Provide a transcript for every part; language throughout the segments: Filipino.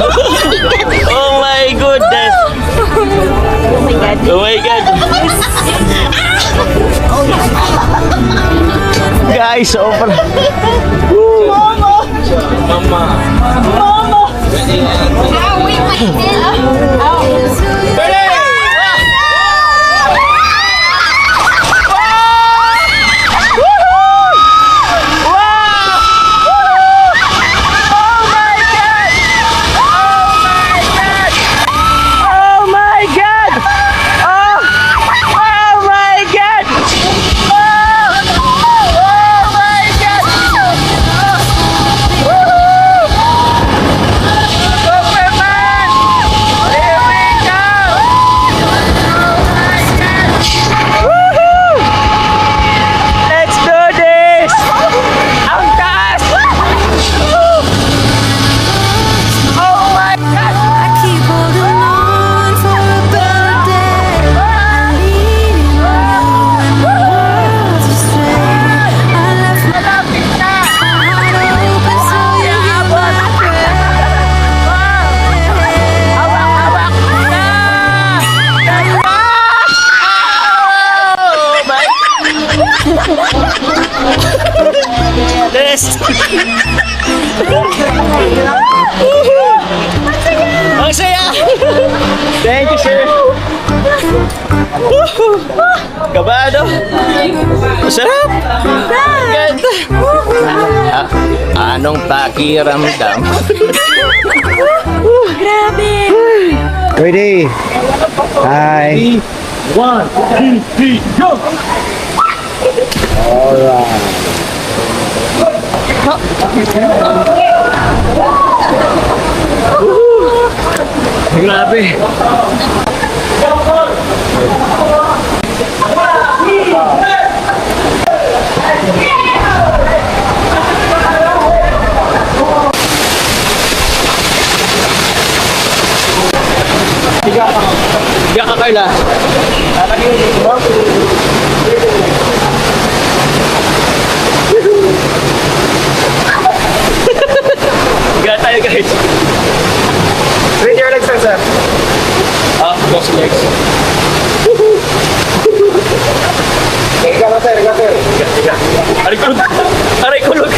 Oh my goodness. Oh my God. Oh my God. Guys, sobrang. Mama! Mama. Mama! Away my head! Yes! Ang saya! Thank you, sir! Kabado! Masarap! Ganda! Anong pakiramdam? Grabe! Ready? Hi. 1, 2, 3, go! Alright. Grabe! Higa ka, Carla. Higa tayo, guys. Straight your legs, sir. Cross legs. Higa ka, sir. Higa, sir. Higa. Aray kulog. Aray kulog.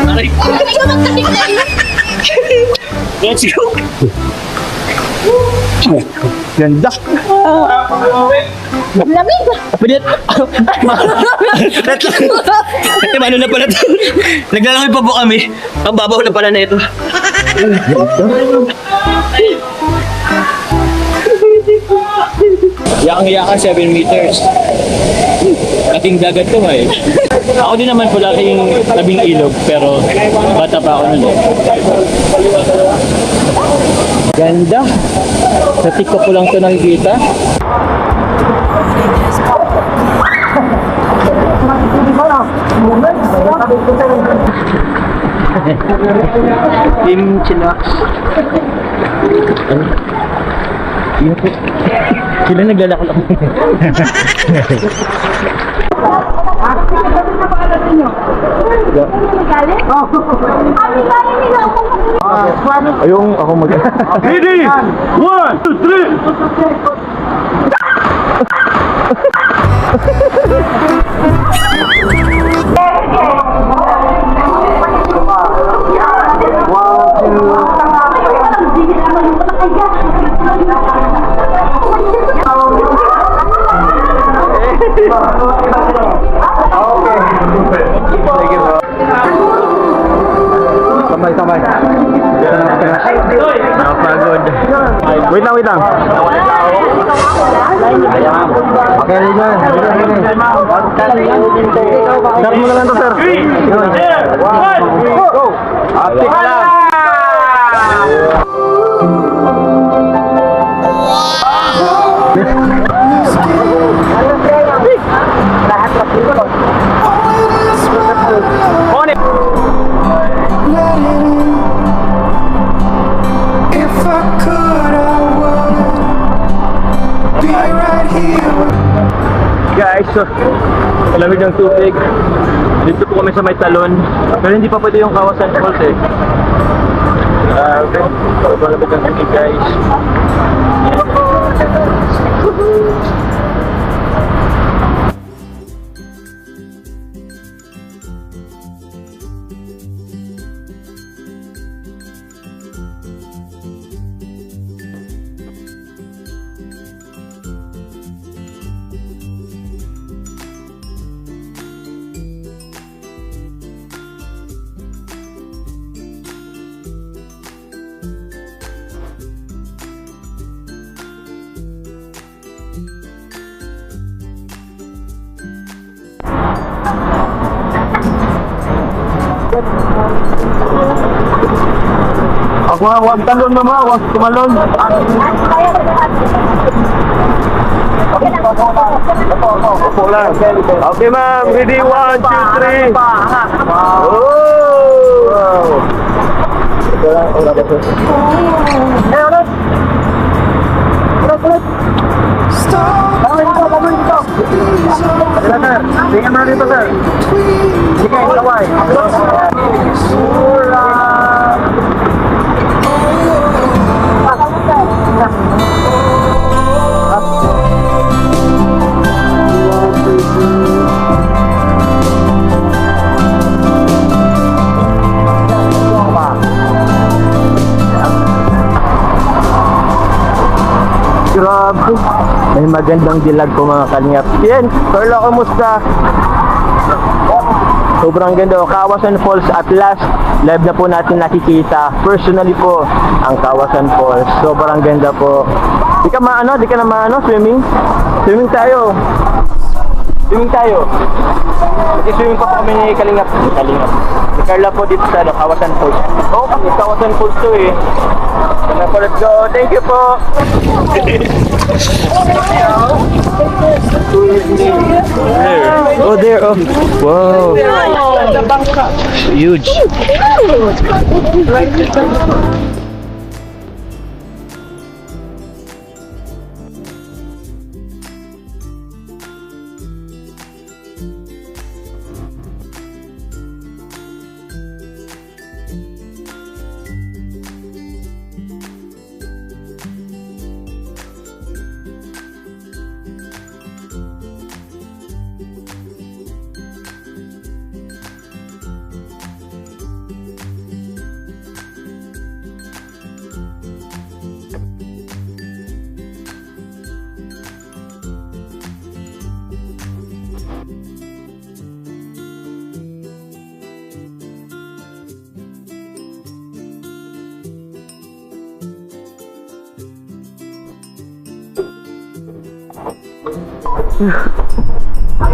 Aray kulog. Let's go. Ganda. Lamig! Pwede. Ano na pala ito? Naglalangoy pa po kami. Ang babaw na pala na ito. Yakang-yaka 7 meters. Kating dagat to eh. Ako din naman po laking tabing ilog pero bata pa ako nun eh. Ganda. Sa TikTok ko lang ito nakikita. Team Chillax. Yun po. Sila naglalako lang. Ayong ako mag... Ready? 1, 2, 3. Sabay. Napagod. Wait lang. Okay, Ligan. Start mo na lang to, sir. 3, 2, 1, go! Uptick lang. On it! If I could, I would be right here. guys, so malamig ng tubig. Dito po kami sa may talon. Pero hindi pa pwede yung Kawasan Falls eh. Malamig ng tubig guys. Ako nga, huwag talon mama, huwag tumalon. Opo lang. Okay ma'am, ready, 1, 2, 3. Oh! Ito lang, ulat ito. Ulit! Sir, tingnan mo na dito sir. Sige, laway. Grabe. May magandang dilag po mga kalingap. Yan, Carla, kumusta? Sobrang ganda. Kawasan Falls at last live na po natin nakikita. Personally po, ang Kawasan Falls. Sobrang ganda po. Di ka maano? Di ka na maano? Swimming? Swimming tayo. Swimming tayo. Mag-swimming pa po kami ni Kalingap. Kalingap. Si Carla po dito sa Kawasan Falls. Oo, kasi Kawasan Falls to eh. Kaya po, let's go. Thank you po. There. Oh, there. Oh. Wow. Huge.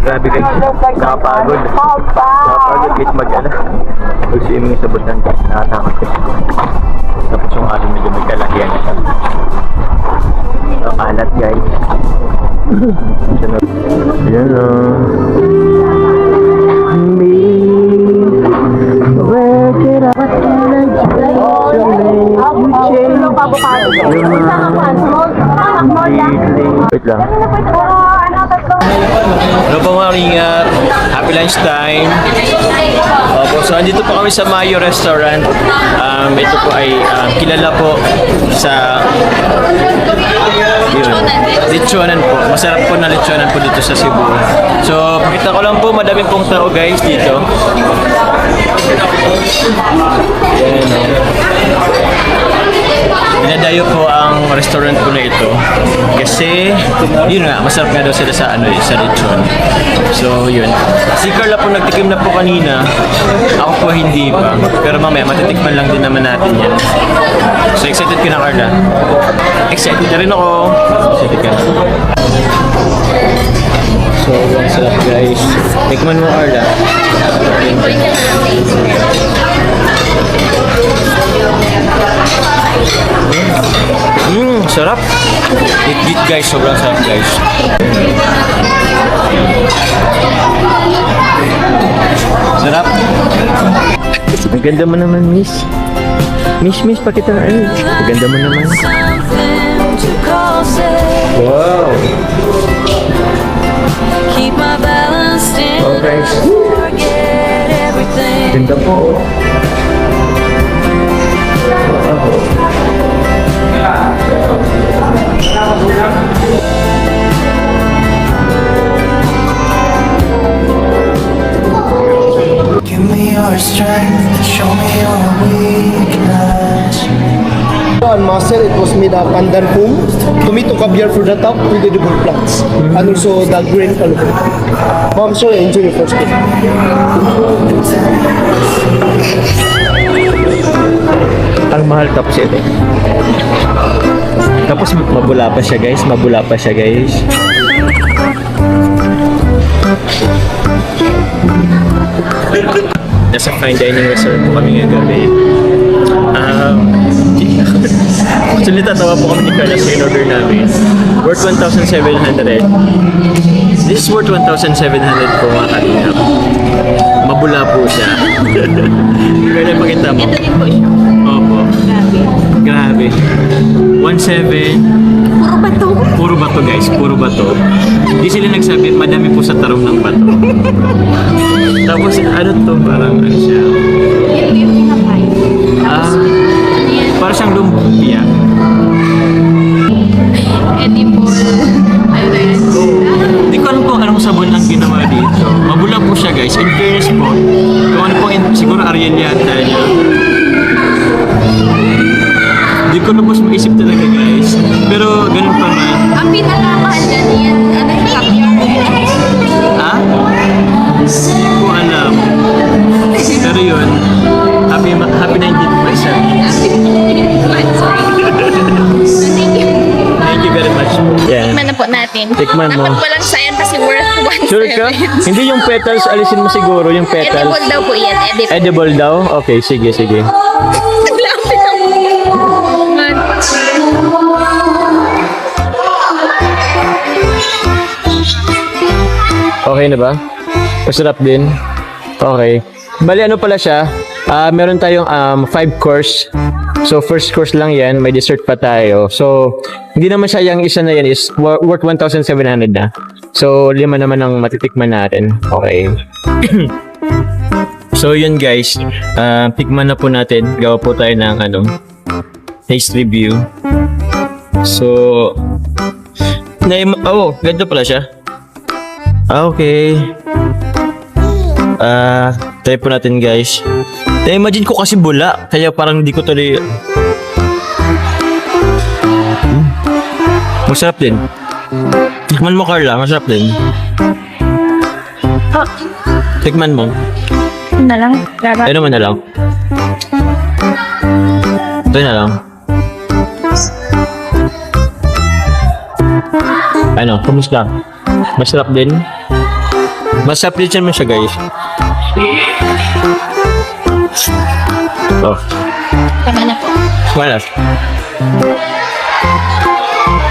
Grabe guys, nakapagod. Nakapagod guys mag-ala. Mag-swimming sa butan guys, nakatakot guys. Tapos yung alon medyo may kalakihan siya. So, alat guys. Ayan o. Where did I wait lang. Hello po mga ringat. Happy lunchtime. Opo, so andito po kami sa Mayo Restaurant. Ito po ay kilala po sa lechonan po. Masarap po na lechonan po dito sa Cebu. So, pakita ko lang po, madaming pong tao guys dito. Ayan o. Dinadayo po ang restaurant po na ito kasi yun nga, masarap nga daw sila sa sa lechon. So yun, si Carla po nagtikim na po kanina, ako po hindi pa, pero mamaya matitikman lang din naman natin yan. So excited ka na Carla? Excited na rin ako. Excited ka na. So what's up guys, tikman mo Carla. Sarap. Eat guys, sobrang sarap guys. Sarap. Ang ganda mo naman, miss. Miss, pakita na. Ang ganda mo naman. Wow. guys. Ganda po. Give me your strength, show me your weakness. On muscle, it was made of pandan foam, tomato caviar for the top, with edible plants, and also the green cauliflower. Mom, sir, enjoy your first day. Ang mahal tapos ito. Tapos mabula pa siya guys, mabula pa siya guys. Nasa fine dining resort po kami ngayong gabi. Actually, tatawa po kami ni Carla sa in-order namin. Worth 1,700. This is worth 1,700 po mga kalingap. Mabula po siya. Kaya pakita mo. Ito din po siya. Opo. Grabe. Grabe. 1,700. Puro bato. Puro bato guys, puro bato. Hindi sila nagsabi, madami po sa tarong ng bato. Tapos ano to, parang ano siya. Yan po yung pinakain. Ah, Ano yan? para siyang lumpia. Edible. Ano na yan? Hindi ko alam kung anong sabon ang ginawa dito. Mabula po siya guys. In fairness po, kung ano po, siguro Ariel yata niya. Hindi ko lubos maisip talaga guys. Pero ganun pa man. Ang pinakamahal dyan yan, ano yung caviar? Ha? Hindi ko alam. Pero yun, happy 90th myself. Sorry. Thank you. Thank you very much. Yeah. Tikman na po natin. Tikman mo. Dapat walang sayang kasi worth 1.7. Sure ka? Hindi yung petals, alisin mo siguro yung petals. Edible daw po yan. Edible. Edible daw? Okay, sige, sige. Naglapit ang man. Okay na ba? Masarap din? Okay. Bali, ano pala siya? Meron tayong 5 course. So, first course lang yan. May dessert pa tayo. So, hindi naman siya yung isa na yan is worth 1,700 na. So, 5 naman ang matitikman natin. Okay. So, yun guys. Tikman na po natin. Gawa po tayo ng taste review. So, ganito pala siya. Okay. Try po natin guys. Na-imagine ko kasi bula, kaya parang hindi ko tuloy. Masarap din. Tikman mo Carla, masarap din. Tikman mo. Na lang. Grabe. Ano mo na lang. Ito na lang. Ano, kumusta? Masarap din. Masarap din siya guys. Oh, Tama na po. wala.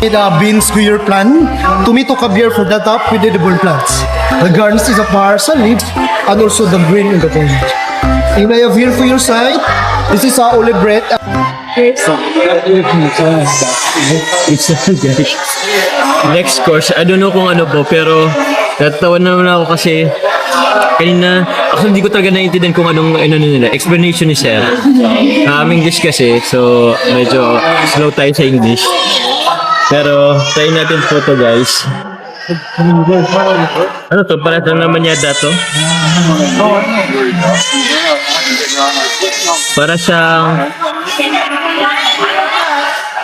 Made a beans square plan, tomato caviar for the top, with edible plants. The garnish is a parsley leaf, and also the green in the corner. You may have here for your side. This is a olive bread. Next course, I don't know kung ano po, pero natawa naman ako kasi kanina, ako hindi ko talaga naiintindihan kung anong nila, explanation ni Sir. English kasi, so medyo slow tayo sa English. Pero, try natin po to guys. Ano to? Para naman yata to? Para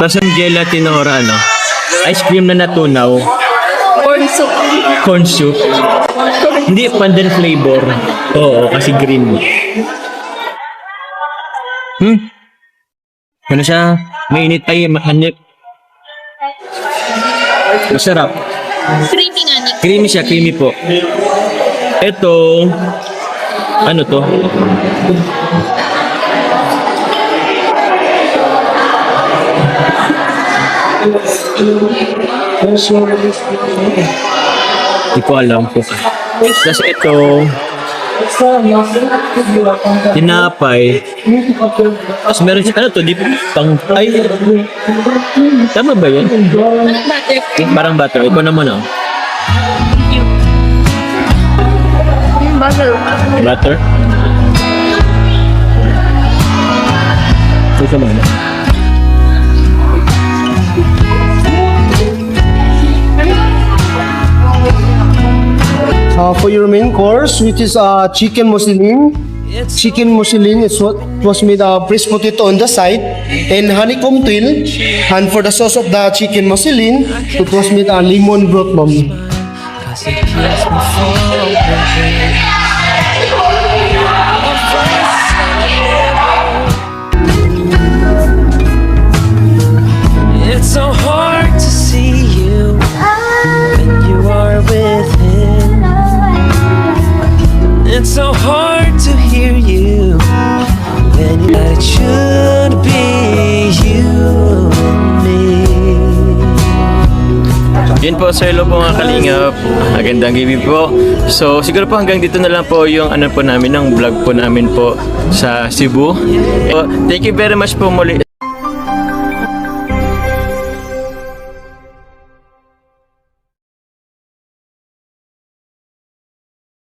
siyang gelatin or ano? Ice cream na natunaw. Corn soup. Corn soup. Hindi, pandan flavor. Oo, kasi green. Ano siya? Mainit ay mahanip. Masarap. Creamy nga ni. Creamy siya, creamy po. Ito, ano to? Hindi ko alam po. Tapos ito, tinapay. Tapos meron siya, ano to? Di pang, ay, tama ba yan? Butter. Parang butter. Ito naman oh. Butter. Ito sa mana. For your main course, which is chicken musselin. Chicken musselin is what was made of pressed potato on the side and honeycomb twill. And for the sauce of the chicken musselin, it was made lemon broth bomb. It's so hard to see you when you are with him. It's so hard to hear you when you it should be you and me. Yun po, so hello po mga kalingap. Magandang gabi po. So siguro po hanggang dito na lang po yung ano po namin, ng vlog po namin po sa Cebu. So, thank you very much po muli.